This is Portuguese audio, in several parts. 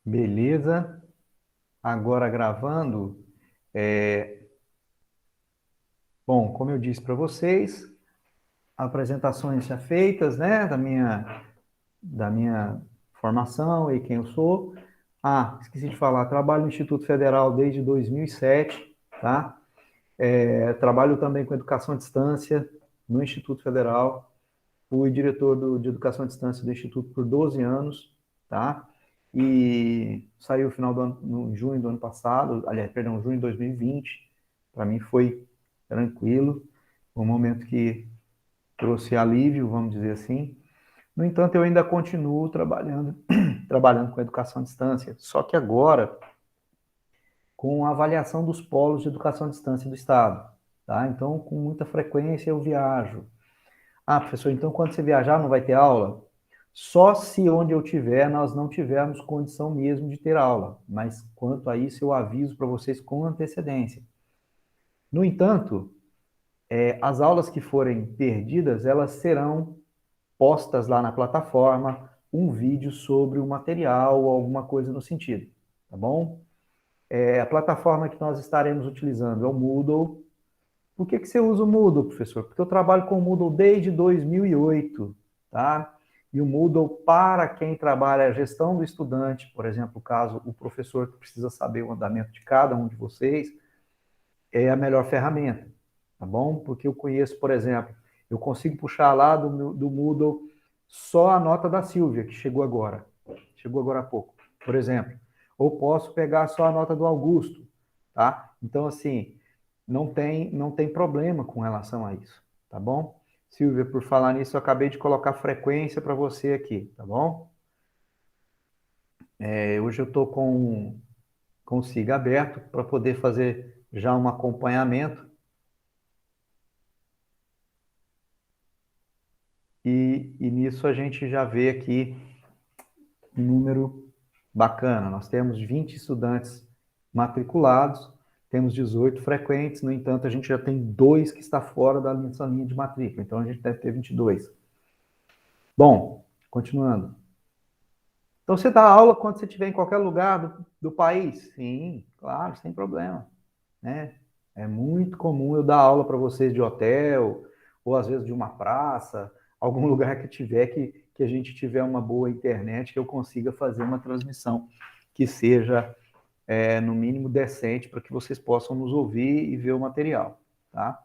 Beleza? Agora gravando. Bom, como eu disse para vocês, apresentações já feitas, né, da minha formação e quem eu sou. Ah, esqueci de falar, trabalho no Instituto Federal desde 2007, tá? Trabalho também com educação à distância no Instituto Federal. Fui diretor de educação à distância do Instituto por 12 anos, tá? E saiu no final do ano, no junho do ano passado, aliás, perdão, junho de 2020. Para mim foi tranquilo, um momento que trouxe alívio, vamos dizer assim. No entanto, eu ainda continuo trabalhando, trabalhando com educação à distância, só que agora com a avaliação dos polos de educação à distância do Estado, tá? Então, com muita frequência eu viajo. Ah, professor, então quando você viajar não vai ter aula? Só se onde eu tiver nós não tivermos condição mesmo de ter aula. Mas quanto a isso eu aviso para vocês com antecedência. No entanto, as aulas que forem perdidas, elas serão postas lá na plataforma, um vídeo sobre o material ou alguma coisa no sentido, tá bom? A plataforma que nós estaremos utilizando é o Moodle. Por que você usa o Moodle, professor? Porque eu trabalho com o Moodle desde 2008, tá? E o Moodle, para quem trabalha a gestão do estudante, por exemplo, caso o professor que precisa saber o andamento de cada um de vocês, é a melhor ferramenta, tá bom? Porque eu conheço, por exemplo, eu consigo puxar lá do Moodle só a nota da Silvia, que chegou agora há pouco, por exemplo. Ou posso pegar só a nota do Augusto, tá? Então, assim, não tem problema com relação a isso, tá bom? Silvia, por falar nisso, eu acabei de colocar frequência para você aqui, tá bom? Hoje eu estou com o SIGA aberto para poder fazer já um acompanhamento e nisso a gente já vê aqui um número bacana. Nós temos 20 estudantes matriculados, temos 18 frequentes, no entanto, a gente já tem dois que está fora da nossa linha de matrícula, então a gente deve ter 22. Bom, continuando. Então, você dá aula quando você estiver em qualquer lugar do país? Sim, claro, sem problema. Né? É muito comum eu dar aula para vocês de hotel, ou às vezes de uma praça, algum lugar que tiver que a gente tiver uma boa internet, que eu consiga fazer uma transmissão que seja, no mínimo, decente, para que vocês possam nos ouvir e ver o material. Tá?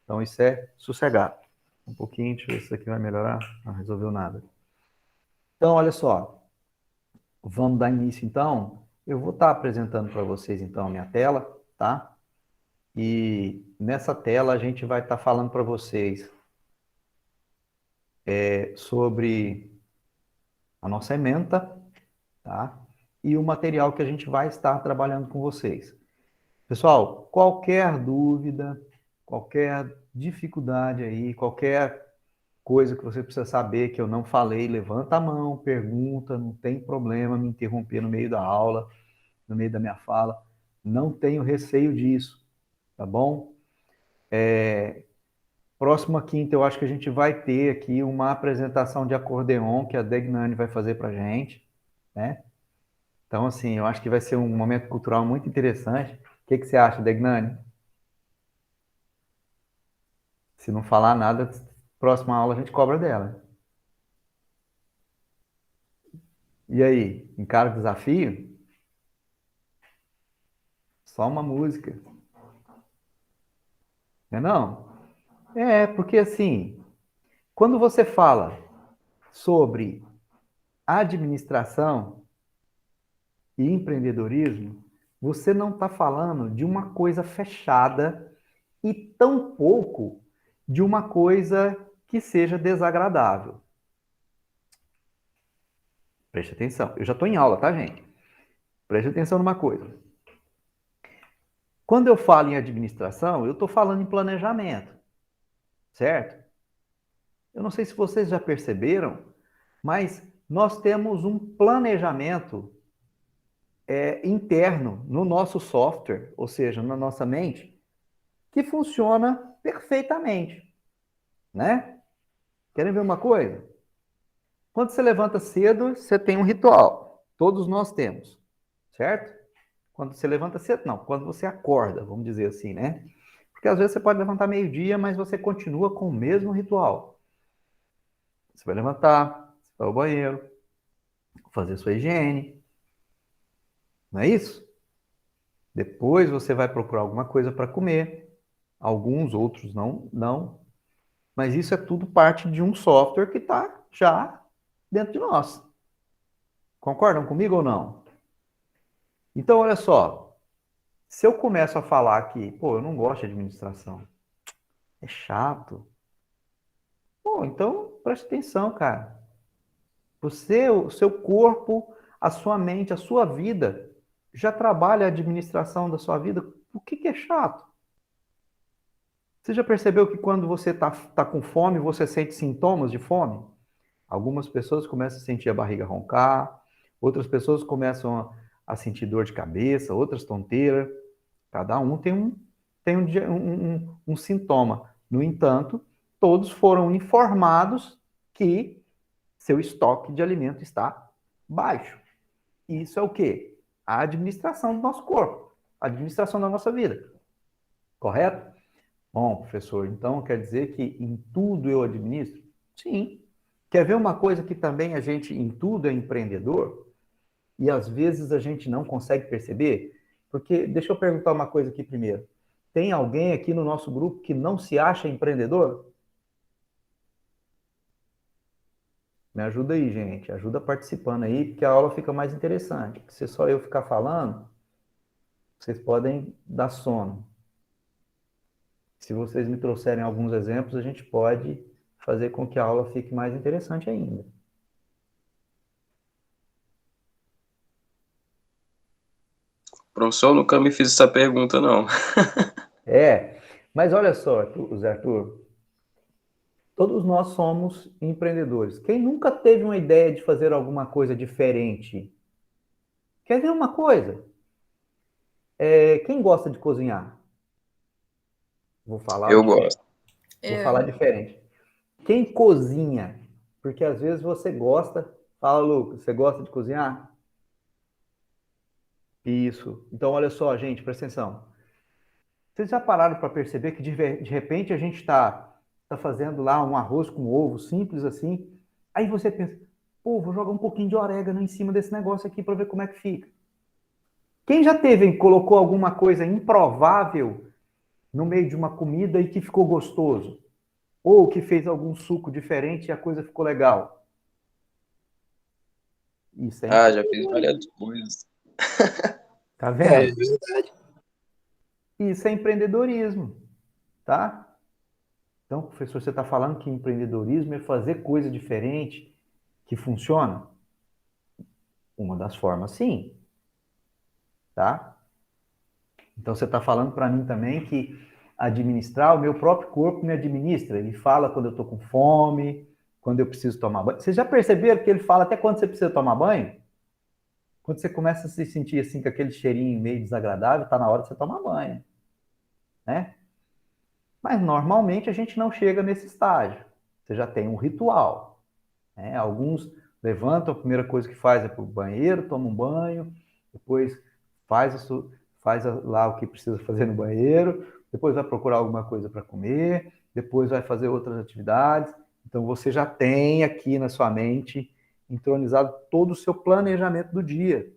Então, isso é sossegado. Um pouquinho, deixa eu ver se isso aqui vai melhorar. Não resolveu nada. Então, olha só. Vamos dar início, então. Eu vou estar apresentando para vocês, então, a minha tela, tá? E nessa tela a gente vai estar falando para vocês sobre a nossa ementa, tá? E o material que a gente vai estar trabalhando com vocês. Pessoal, qualquer dúvida, qualquer dificuldade aí, qualquer coisa que você precisa saber que eu não falei, levanta a mão, pergunta, não tem problema me interromper no meio da aula, no meio da minha fala. Não tenho receio disso, tá bom? Próxima quinta, eu acho que a gente vai ter aqui uma apresentação de acordeon que a Degnani vai fazer para a gente, né? Então, assim, eu acho que vai ser um momento cultural muito interessante. O que você acha, Degnani? Se não falar nada, próxima aula a gente cobra dela. E aí, encara o desafio? Só uma música, não é não? Porque assim, quando você fala sobre administração e empreendedorismo, você não está falando de uma coisa fechada e tampouco de uma coisa que seja desagradável. Preste atenção. Eu já estou em aula, tá, gente? Preste atenção numa coisa. Quando eu falo em administração, eu estou falando em planejamento, certo? Eu não sei se vocês já perceberam, mas nós temos um planejamento interno no nosso software, ou seja, na nossa mente, que funciona perfeitamente, né? Querem ver uma coisa? Quando você levanta cedo, você tem um ritual. Todos nós temos. certo? Quando você levanta cedo, não, quando você acorda, vamos dizer assim, né? Porque às vezes você pode levantar meio-dia, mas você continua com o mesmo ritual. Você vai levantar, você vai ao banheiro, fazer sua higiene, não é isso? Depois você vai procurar alguma coisa para comer. Alguns, outros não. Mas isso é tudo parte de um software que está já dentro de nós. Concordam comigo ou não? Então, olha só. Se eu começo a falar que, pô, eu não gosto de administração, é chato. Pô, então preste atenção, cara. Você, o seu corpo, a sua mente, a sua vida já trabalha a administração da sua vida. O que que é chato? Você já percebeu que quando você tá com fome, você sente sintomas de fome? Algumas pessoas começam a sentir a barriga roncar, outras pessoas começam a sentir dor de cabeça, outras tonteira. Cada um tem um sintoma. No entanto, todos foram informados que seu estoque de alimento está baixo. Isso é o quê? A administração do nosso corpo, a administração da nossa vida. Correto? Bom, professor, então quer dizer que em tudo eu administro? Sim. Quer ver uma coisa que também a gente em tudo é empreendedor e às vezes a gente não consegue perceber? Porque, deixa eu perguntar uma coisa aqui primeiro. Tem alguém aqui no nosso grupo que não se acha empreendedor? Me ajuda aí, gente. Ajuda participando aí, porque a aula fica mais interessante. Se só eu ficar falando, vocês podem dar sono. Se vocês me trouxerem alguns exemplos, a gente pode fazer com que a aula fique mais interessante ainda. Professor, eu nunca me fiz essa pergunta, não. Mas olha só, Zé Arthur, todos nós somos empreendedores. Quem nunca teve uma ideia de fazer alguma coisa diferente? Quer ver uma coisa? Quem gosta de cozinhar? Vou falar Eu diferente. gosto. Vou falar diferente. Quem cozinha? Porque às vezes você gosta. Fala, Lucas, você gosta de cozinhar? Isso. Então, olha só, gente, presta atenção. Vocês já pararam para perceber que de repente a gente tá fazendo lá um arroz com ovo, simples assim. Aí você pensa, pô, vou jogar um pouquinho de orégano em cima desse negócio aqui para ver como é que fica. Quem já teve, colocou alguma coisa improvável no meio de uma comida e que ficou gostoso? Ou que fez algum suco diferente e a coisa ficou legal? Isso é Ah, já fiz empreendedorismo. várias coisas. Tá É vendo? verdade. Isso é empreendedorismo, tá? Então, professor, você está falando que empreendedorismo é fazer coisa diferente que funciona? Uma das formas, sim, tá? Então, você está falando para mim também que administrar o meu próprio corpo me administra. Ele fala quando eu estou com fome, quando eu preciso tomar banho. Vocês já perceberam que ele fala até quando você precisa tomar banho? Quando você começa a se sentir assim com aquele cheirinho meio desagradável, está na hora de você tomar banho, né? Mas normalmente a gente não chega nesse estágio. Você já tem um ritual, né? Alguns levantam, a primeira coisa que faz é para o banheiro, toma um banho, depois faz lá o que precisa fazer no banheiro, depois vai procurar alguma coisa para comer, depois vai fazer outras atividades. Então você já tem aqui na sua mente entronizado todo o seu planejamento do dia.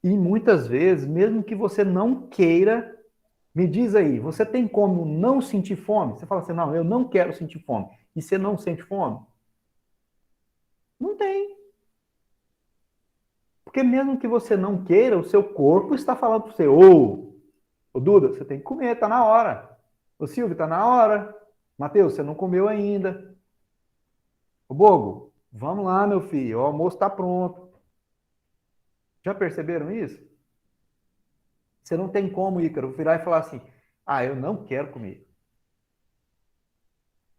E muitas vezes, mesmo que você não queira, me diz aí, você tem como não sentir fome? Você fala assim, não, eu não quero sentir fome. E você não sente fome? Não tem. Porque mesmo que você não queira, o seu corpo está falando para você, ô Duda, você tem que comer, tá na hora. Ô Silvio, tá na hora. Matheus, você não comeu ainda. Ô Bogo, vamos lá, meu filho, o almoço está pronto. Já perceberam isso? Você não tem como, Ícaro, virar e falar assim, ah, eu não quero comer.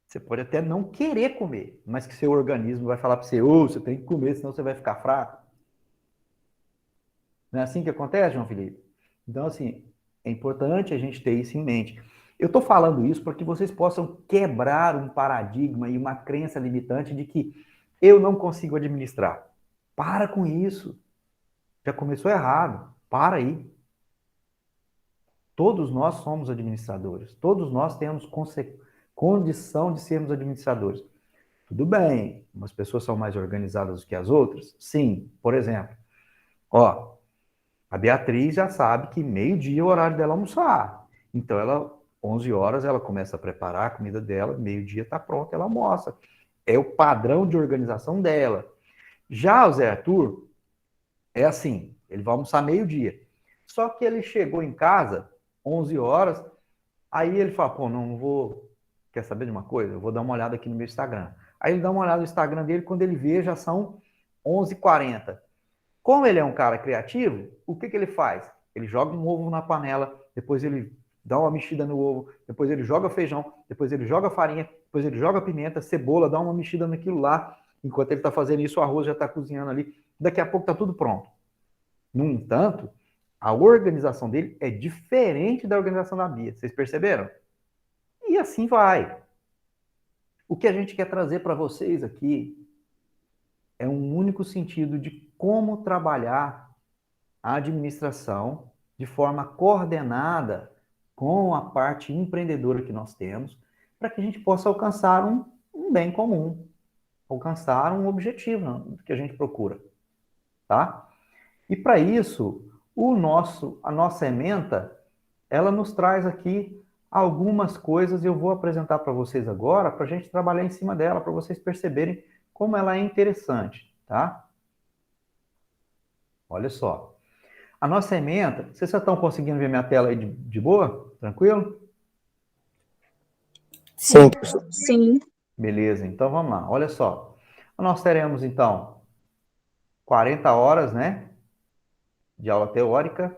Você pode até não querer comer, mas que seu organismo vai falar para você, você tem que comer, senão você vai ficar fraco. Não é assim que acontece, João Felipe? Então, assim, é importante a gente ter isso em mente. Eu estou falando isso para que vocês possam quebrar um paradigma e uma crença limitante de que eu não consigo administrar. Para com isso. Já começou errado. Para aí. Todos nós somos administradores. Todos nós temos condição de sermos administradores. Tudo bem, umas pessoas são mais organizadas do que as outras? Sim. Por exemplo, ó, a Beatriz já sabe que meio-dia é o horário dela almoçar. Então, 11 horas, ela começa a preparar a comida dela, meio-dia está pronto, ela almoça. É o padrão de organização dela. Já o Zé Arthur, é assim, ele vai almoçar meio-dia. Só que ele chegou em casa, 11 horas, aí ele fala, pô, não vou... Quer saber de uma coisa? Eu vou dar uma olhada aqui no meu Instagram. Aí ele dá uma olhada no Instagram dele, quando ele vê, já são 11h40. Como ele é um cara criativo, o que ele faz? Ele joga um ovo na panela, depois ele dá uma mexida no ovo, depois ele joga feijão, depois ele joga farinha, depois ele joga pimenta, cebola, dá uma mexida naquilo lá. Enquanto ele está fazendo isso, o arroz já está cozinhando ali. Daqui a pouco está tudo pronto. No entanto, a organização dele é diferente da organização da Bia. Vocês perceberam? E assim vai. O que a gente quer trazer para vocês aqui é um único sentido de como trabalhar a administração de forma coordenada com a parte empreendedora que nós temos, para que a gente possa alcançar um bem comum, alcançar um objetivo que a gente procura, tá? E para isso, a nossa ementa, ela nos traz aqui algumas coisas e eu vou apresentar para vocês agora, para a gente trabalhar em cima dela, para vocês perceberem como ela é interessante, tá? Olha só. A nossa ementa, vocês já estão conseguindo ver minha tela aí de boa? Tranquilo? Sim, professor. Sim. Beleza, então vamos lá. Olha só. Nós teremos, então, 40 horas, né, de aula teórica.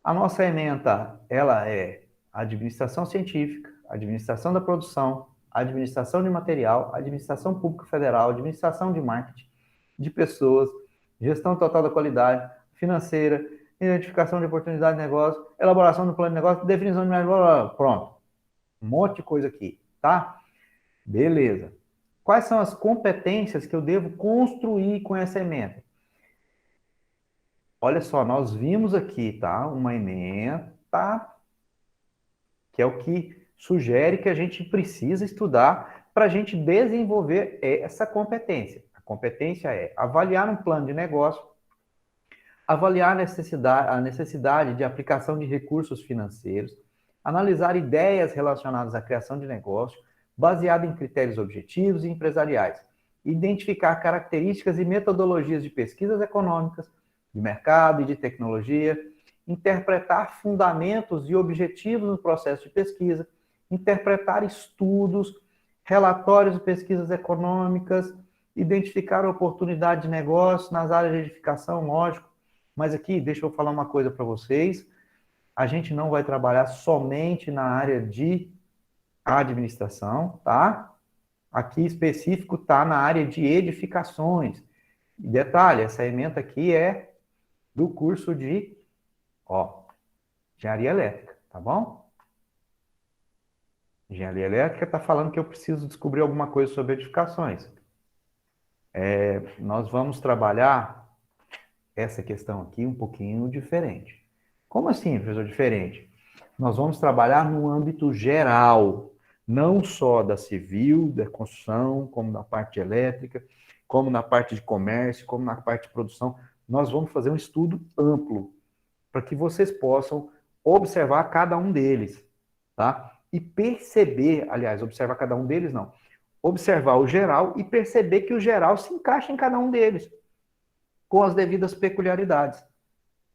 A nossa ementa, ela é administração científica, administração da produção, administração de material, administração pública federal, administração de marketing, de pessoas, gestão total da qualidade, financeira, identificação de oportunidade de negócio, elaboração do plano de negócio, definição de negócio, pronto. Um monte de coisa aqui, tá? Beleza. Quais são as competências que eu devo construir com essa ementa? Olha só, nós vimos aqui, tá? Uma ementa, que é o que sugere que a gente precisa estudar para a gente desenvolver essa competência. A competência é avaliar um plano de negócio, avaliar a necessidade de aplicação de recursos financeiros, analisar ideias relacionadas à criação de negócio, baseado em critérios objetivos e empresariais, identificar características e metodologias de pesquisas econômicas, de mercado e de tecnologia, interpretar fundamentos e objetivos no processo de pesquisa, interpretar estudos, relatórios de pesquisas econômicas, identificar oportunidade de negócio nas áreas de edificação, lógico. Mas aqui, deixa eu falar uma coisa para vocês. A gente não vai trabalhar somente na área de administração, tá? Aqui específico tá na área de edificações. E detalhe, essa ementa aqui é do curso de, engenharia elétrica, tá bom? Engenharia elétrica está falando que eu preciso descobrir alguma coisa sobre edificações. Nós vamos trabalhar essa questão aqui um pouquinho diferente. Como assim, professor, diferente? Nós vamos trabalhar no âmbito geral, não só da civil, da construção, como na parte elétrica, como na parte de comércio, como na parte de produção. Nós vamos fazer um estudo amplo, para que vocês possam observar cada um deles, tá? E perceber, aliás, observar cada um deles, não. Observar o geral e perceber que o geral se encaixa em cada um deles, com as devidas peculiaridades.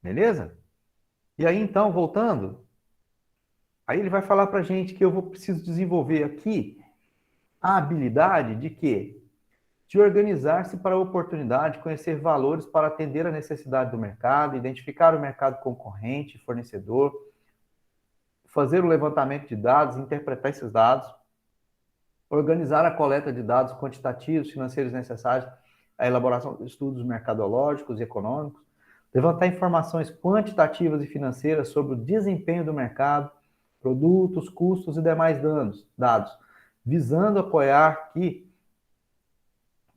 Beleza? E aí, então, voltando, aí ele vai falar para a gente que eu preciso desenvolver aqui a habilidade de quê? De organizar-se para a oportunidade, conhecer valores para atender a necessidade do mercado, identificar o mercado concorrente, fornecedor, fazer o levantamento de dados, interpretar esses dados, organizar a coleta de dados quantitativos, financeiros necessários à elaboração de estudos mercadológicos e econômicos, levantar informações quantitativas e financeiras sobre o desempenho do mercado, produtos, custos e demais dados, visando apoiar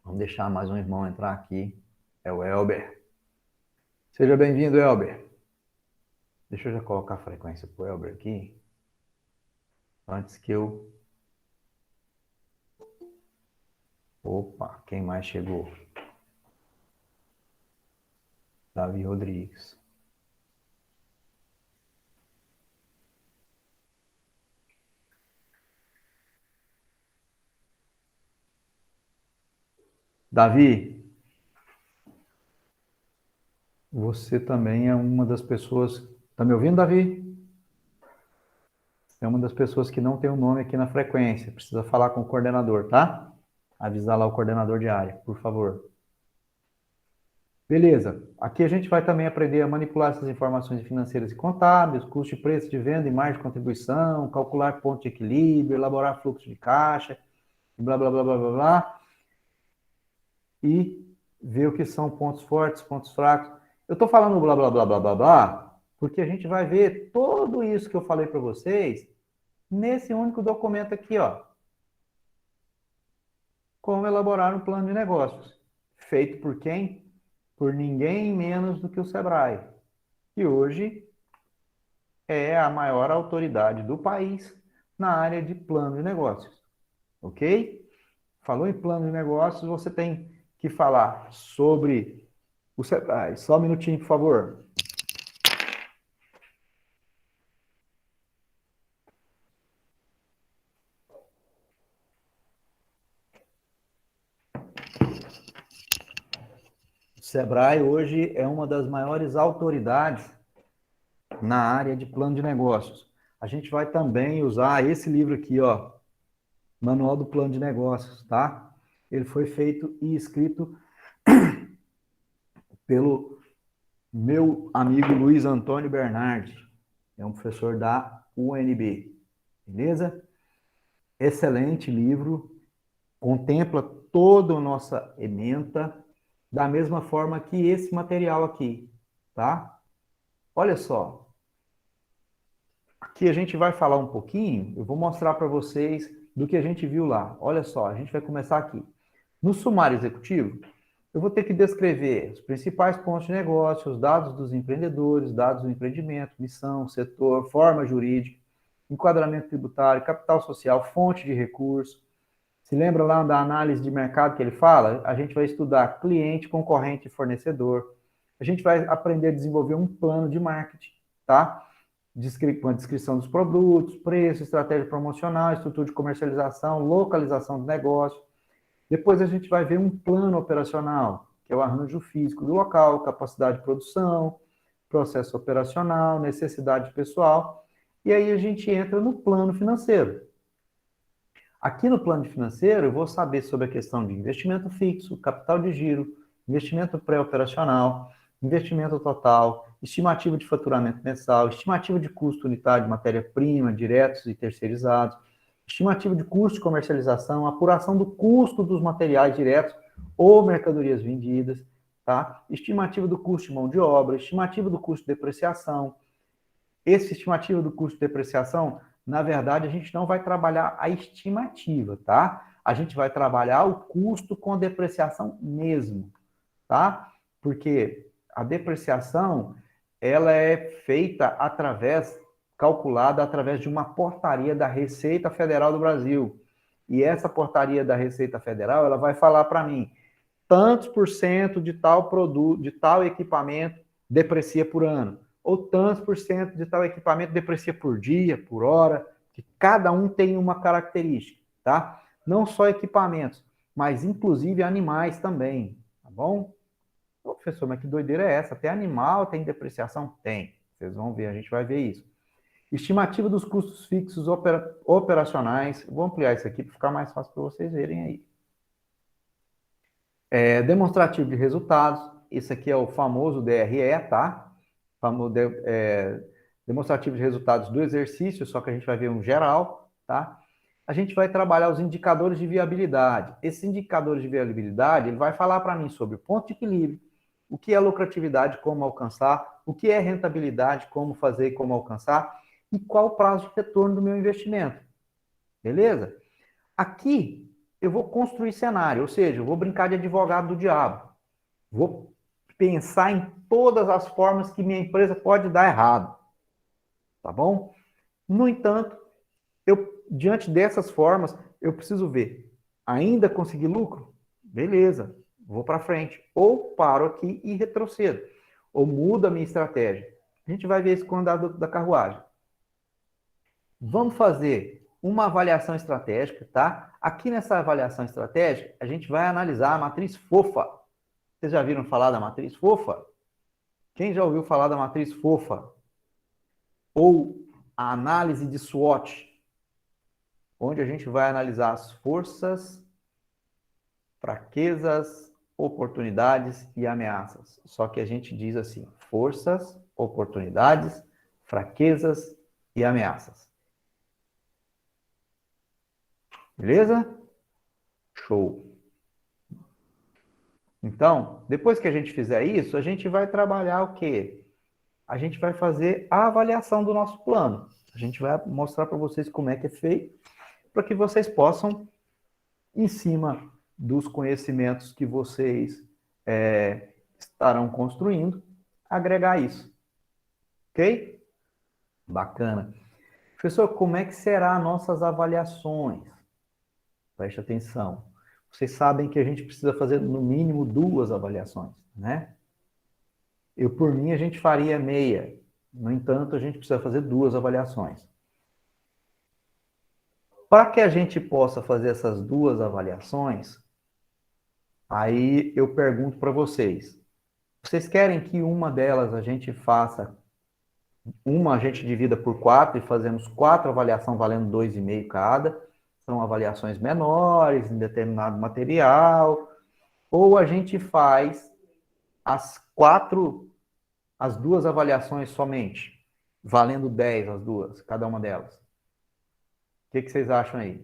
vamos deixar mais um irmão entrar aqui, é o Elber. Seja bem-vindo, Elber. Deixa eu já colocar a frequência para o Elber aqui, antes que eu... Opa, quem mais chegou? Davi Rodrigues. Davi, você também é uma das pessoas... Tá me ouvindo, Davi? É uma das pessoas que não tem o nome aqui na frequência. Precisa falar com o coordenador, tá? Avisar lá o coordenador de área, por favor. Beleza. Aqui a gente vai também aprender a manipular essas informações financeiras e contábeis, custo de preço de venda e margem de contribuição, calcular ponto de equilíbrio, elaborar fluxo de caixa, e blá, blá, blá, blá, blá, blá. E ver o que são pontos fortes, pontos fracos. Eu estou falando blá, blá, blá, blá, blá, blá, porque a gente vai ver tudo isso que eu falei para vocês nesse único documento aqui, ó. Como elaborar um plano de negócios. Feito por quem? Por ninguém menos do que o Sebrae, que hoje é a maior autoridade do país na área de plano de negócios. Ok? Falou em plano de negócios, você tem que falar sobre o Sebrae. Só um minutinho, por favor. O Sebrae hoje é uma das maiores autoridades na área de plano de negócios. A gente vai também usar esse livro aqui, ó, Manual do Plano de Negócios, tá? Ele foi feito e escrito pelo meu amigo Luiz Antônio Bernardi, é um professor da UNB, beleza? Excelente livro, contempla toda a nossa ementa, da mesma forma que esse material aqui, tá? Olha só, aqui a gente vai falar um pouquinho, eu vou mostrar para vocês do que a gente viu lá. Olha só, a gente vai começar aqui. No sumário executivo, eu vou ter que descrever os principais pontos de negócio, os dados dos empreendedores, dados do empreendimento, missão, setor, forma jurídica, enquadramento tributário, capital social, fonte de recurso. Se lembra lá da análise de mercado que ele fala? A gente vai estudar cliente, concorrente e fornecedor. A gente vai aprender a desenvolver um plano de marketing, tá? Com a descrição dos produtos, preço, estratégia promocional, estrutura de comercialização, localização do negócio. Depois a gente vai ver um plano operacional, que é o arranjo físico do local, capacidade de produção, processo operacional, necessidade pessoal. E aí a gente entra no plano financeiro. Aqui no plano financeiro, eu vou saber sobre a questão de investimento fixo, capital de giro, investimento pré-operacional, investimento total, estimativa de faturamento mensal, estimativa de custo unitário de matéria-prima, diretos e terceirizados, estimativa de custo de comercialização, apuração do custo dos materiais diretos ou mercadorias vendidas, tá? Estimativa do custo de mão de obra, estimativa do custo de depreciação. Essa estimativa do custo de depreciação, na verdade, a gente não vai trabalhar a estimativa, tá? A gente vai trabalhar o custo com depreciação mesmo, tá? Porque a depreciação, ela é feita calculada através de uma portaria da Receita Federal do Brasil. E essa portaria da Receita Federal, ela vai falar para mim, tantos por cento de tal produto, de tal equipamento deprecia por ano, ou tantos por cento de tal equipamento deprecia por dia, por hora, que cada um tem uma característica, tá? Não só equipamentos, mas inclusive animais também, tá bom? Ô, professor, mas que doideira é essa? Até animal tem depreciação? Tem. Vocês vão ver, a gente vai ver isso. Estimativa dos custos fixos operacionais. Vou ampliar isso aqui para ficar mais fácil para vocês verem aí. Demonstrativo de resultados. Esse aqui é o famoso DRE, tá? Demonstrativo de resultados do exercício, só que a gente vai ver um geral, tá? A gente vai trabalhar os indicadores de viabilidade. Esses indicadores de viabilidade, ele vai falar para mim sobre o ponto de equilíbrio, o que é lucratividade, como alcançar, o que é rentabilidade, como fazer e como alcançar, e qual o prazo de retorno do meu investimento. Beleza? Aqui, eu vou construir cenário, ou seja, eu vou brincar de advogado do diabo. Vou pensar em todas as formas que minha empresa pode dar errado. Tá bom? No entanto, diante dessas formas, eu preciso ver. Ainda consegui lucro? Beleza, vou para frente. Ou paro aqui e retrocedo. Ou mudo a minha estratégia. A gente vai ver isso com o andar da carruagem. Vamos fazer uma avaliação estratégica, tá? Aqui nessa avaliação estratégica, a gente vai analisar a matriz FOFA. Vocês já viram falar da matriz FOFA? Quem já ouviu falar da matriz FOFA? Ou a análise de SWOT, onde a gente vai analisar as forças, fraquezas, oportunidades e ameaças. Só que a gente diz assim: forças, oportunidades, fraquezas e ameaças. Beleza? Show. Então, depois que a gente fizer isso, a gente vai trabalhar o quê? A gente vai fazer a avaliação do nosso plano. A gente vai mostrar para vocês como é que é feito, para que vocês possam, em cima dos conhecimentos que vocês estarão construindo, agregar isso. Ok? Bacana. Professor, como é que serão as nossas avaliações? Preste atenção. Vocês sabem que a gente precisa fazer no mínimo 2 avaliações, né? Por mim, a gente faria meia. No entanto, a gente precisa fazer 2 avaliações. Para que a gente possa fazer essas 2 avaliações, aí eu pergunto para vocês: vocês querem que uma delas a gente faça, uma a gente divida por 4 e fazemos 4 avaliações valendo 2,5 cada? São avaliações menores em determinado material. Ou a gente faz as 2 avaliações somente, valendo 10 as 2, cada uma delas. O que vocês acham aí?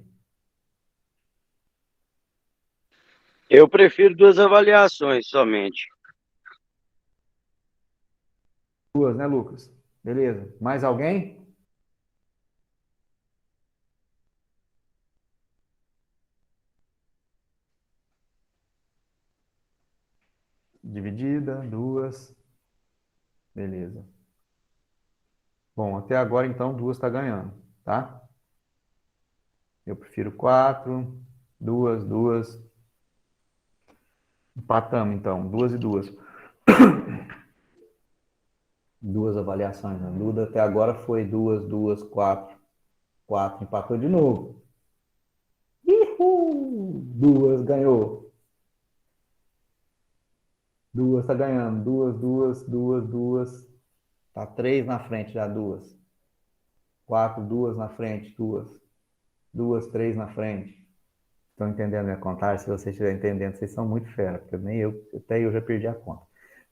Eu prefiro 2 avaliações somente. 2, né, Lucas? Beleza. Mais alguém? Dividida, 2. Beleza. Bom, até agora, então, 2 está ganhando, tá? Eu prefiro 4, 2, 2. Empatamos, então, 2 e 2. 2 avaliações. A Duda até agora foi 2, 2, 4. 4, empatou de novo. Uhul! 2 ganhou. 2 está ganhando. 2, 2, 2, 2. Tá 3 na frente já, 2. 4, 2 na frente, 2. 2, 3 na frente. Estão entendendo minha contagem? Se vocês estiverem entendendo, vocês são muito fera, porque até eu já perdi a conta.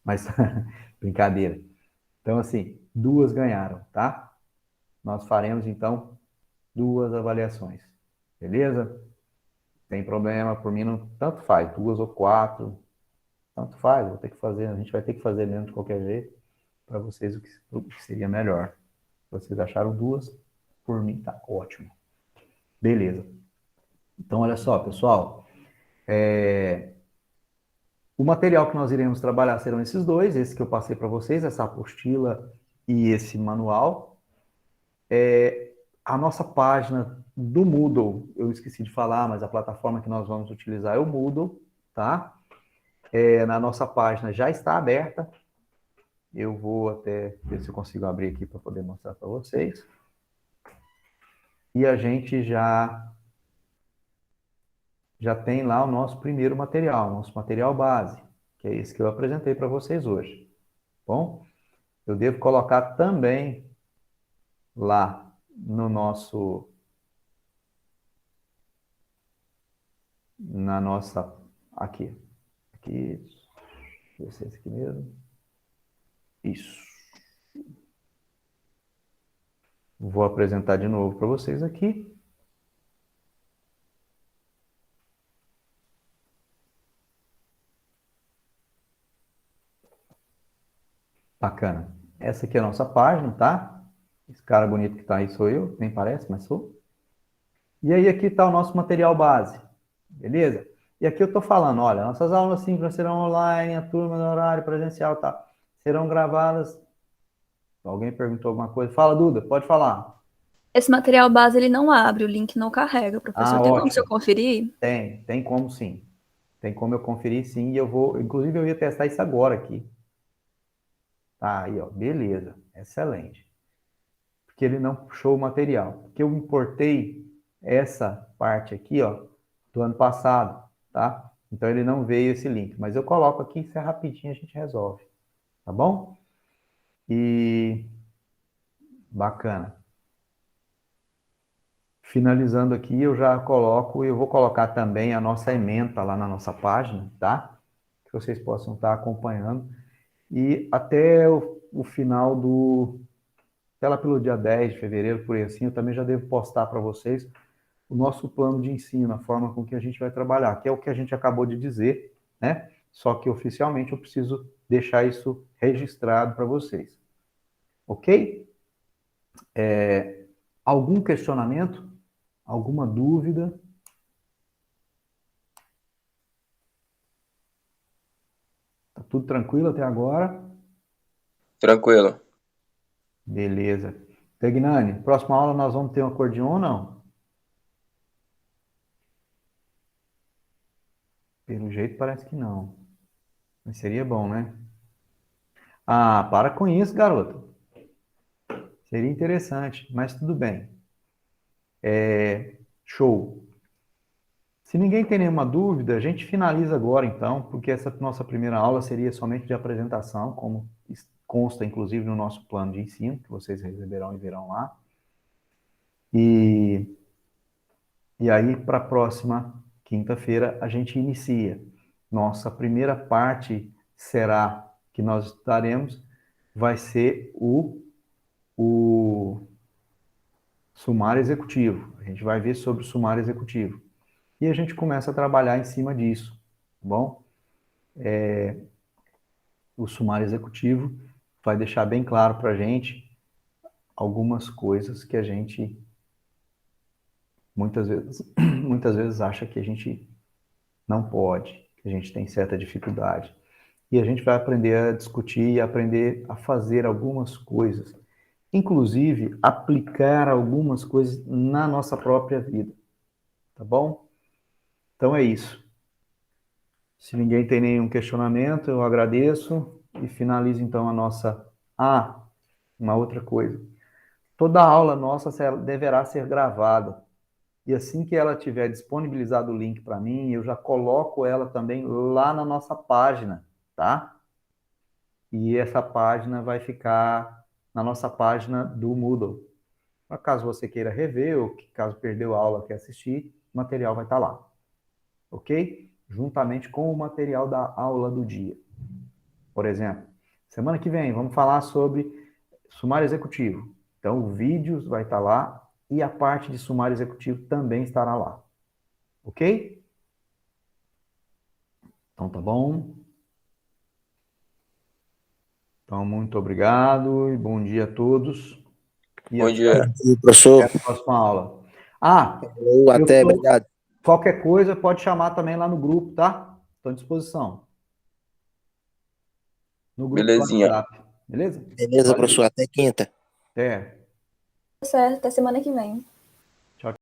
Mas, brincadeira. Então, assim, 2 ganharam, tá? Nós faremos, então, 2 avaliações. Beleza? Tem problema, por mim, não, tanto faz, 2 ou 4, tanto faz, vou ter que fazer, a gente vai ter que fazer mesmo de qualquer jeito, para vocês o que seria melhor. Se vocês acharam 2, por mim tá ótimo. Beleza. Então, olha só, pessoal. O material que nós iremos trabalhar serão esses 2, esse que eu passei para vocês, essa apostila e esse manual. A nossa página do Moodle, eu esqueci de falar, mas a plataforma que nós vamos utilizar é o Moodle, tá? Na nossa página já está aberta. Eu vou até ver se eu consigo abrir aqui para poder mostrar para vocês. E a gente já tem lá o nosso primeiro material, nosso material base, que é esse que eu apresentei para vocês hoje. Bom, eu devo colocar também lá no nosso, na nossa, aqui, deixa eu ver se é esse aqui mesmo. Isso. Vou apresentar de novo para vocês aqui. Bacana. Essa aqui é a nossa página, tá? Esse cara bonito que está aí sou eu, nem parece, mas sou. E aí aqui está o nosso material base, beleza? E aqui eu estou falando, olha, nossas aulas síncronas serão online, a turma no horário presencial, tá? Serão gravadas. Alguém perguntou alguma coisa? Fala, Duda, pode falar. Esse material base, ele não abre, o link não carrega, professor. Ah, Tem como você ótimo. conferir? Tem como sim. Tem como eu conferir sim, e eu vou, inclusive eu ia testar isso agora aqui. Tá, aí, ó, beleza, excelente. Porque ele não puxou o material. Porque eu importei essa parte aqui, ó, do ano passado, tá? Então ele não veio esse link, mas eu coloco aqui, isso é rapidinho, a gente resolve, tá bom? E bacana. Finalizando aqui, eu já coloco, eu vou colocar também a nossa ementa lá na nossa página, tá? Que vocês possam estar acompanhando. E até o final até lá pelo dia 10 de fevereiro, por aí assim, eu também já devo postar para vocês o nosso plano de ensino, a forma com que a gente vai trabalhar, que é o que a gente acabou de dizer, né? Só que oficialmente eu preciso deixar isso registrado para vocês. Ok? Algum questionamento? Alguma dúvida? Tá tudo tranquilo até agora? Tranquilo. Beleza. Tegnani, próxima aula nós vamos ter um acordeon ou não? Pelo jeito parece que não. Mas seria bom, né? Ah, para com isso, garoto. Seria interessante, mas tudo bem. Show. Se ninguém tem nenhuma dúvida, a gente finaliza agora então, porque essa nossa primeira aula seria somente de apresentação, como consta inclusive no nosso plano de ensino, que vocês receberão e verão lá. E aí, para a próxima quinta-feira, a gente inicia. Nossa primeira parte será que nós daremos, vai ser o sumário executivo. A gente vai ver sobre o sumário executivo. E a gente começa a trabalhar em cima disso, tá bom? O sumário executivo vai deixar bem claro para a gente algumas coisas que a gente muitas vezes acha que a gente não pode, que a gente tem certa dificuldade. E a gente vai aprender a discutir e aprender a fazer algumas coisas, inclusive aplicar algumas coisas na nossa própria vida, tá bom? Então é isso. Se ninguém tem nenhum questionamento, eu agradeço e finalizo então a nossa. Ah, uma outra coisa. Toda aula nossa deverá ser gravada. E assim que ela tiver disponibilizado o link para mim, eu já coloco ela também lá na nossa página, tá? E essa página vai ficar na nossa página do Moodle. Caso você queira rever ou caso perdeu a aula quer assistir, o material vai estar lá. Ok? Juntamente com o material da aula do dia. Por exemplo, semana que vem vamos falar sobre sumário executivo. Então, o vídeo vai estar lá e a parte de sumário executivo também estará lá. Ok? Então, tá bom. Então, muito obrigado e bom dia a todos. E Bom dia. E, professor, até a próxima aula. Ah, até, obrigado. qualquer coisa pode chamar também lá no grupo, tá? Estou à disposição. No grupo do Belezinha. WhatsApp. Beleza? Beleza, Valeu. professor, até quinta. Até. Certo, até semana que vem.